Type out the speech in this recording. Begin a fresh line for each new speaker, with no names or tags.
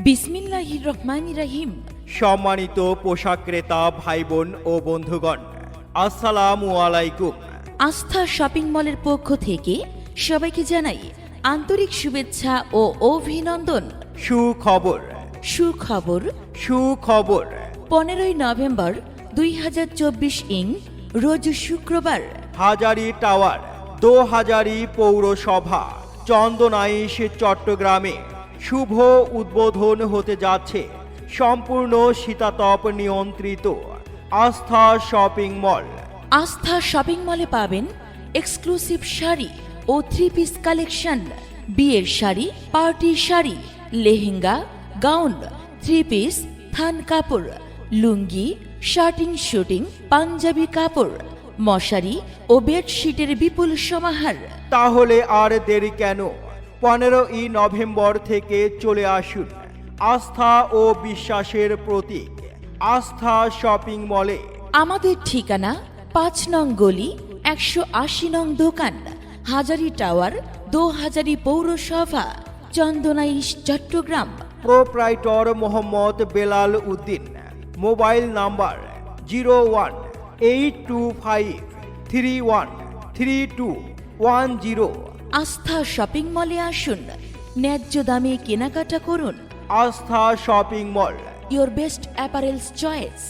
বিসমিল্লাহির রহমানির রহিম।
সম্মানিত পোশাক ক্রেতা ভাই বোন ও বন্ধুগণ, আসসালামু আলাইকুম।
আস্থা শপিং মলের পক্ষ থেকে সবাইকে জানাই আন্তরিক শুভেচ্ছা ও অভিনন্দন।
সুখবর,
সুখবর,
সুখবর।
15ই নভেম্বর 2024 ইং রোজ শুক্রবার
হাজারি টাওয়ার, দোহাজারি পৌরসভা, চন্দনাইশ, চট্টগ্রামে শুভ উদ্বোধন হতে যাচ্ছে সম্পূর্ণ শীতাতপ নিয়ন্ত্রিত আস্থা শপিং মল।
আস্থা শপিং মলে পাবেন এক্সক্লুসিভ শাড়ি ও 3 পিস কালেকশন, বিয়ের sari, party sari, lehenga, gown, 3 piece, থান কাপড়, লুঙ্গি, শার্টিং শুটিং, পাঞ্জাবি কাপড়, মশারি ও বেডশিটের বিপুল সমাহার।
তাহলে আর দেরি কেন? 15ই নভেম্বর থেকে চলে আসুন আস্থা ও বিশ্বাসের প্রতীক আস্থা শপিং মলে।
আমাদের ঠিকানা 5 নং গলি, 180 নং দোকান, হাজারি টাওয়ার, দোহাজারি পৌরসভা, Chandanaish, Chattogram.
Proprietor Mohammad Belal Uddin. Mobile number 018253132110।
Astha shopping মলে আসুন, ন্যায্য দামে কেনাকাটা করুন।
আস্থা shopping mall.
Your best apparels choice.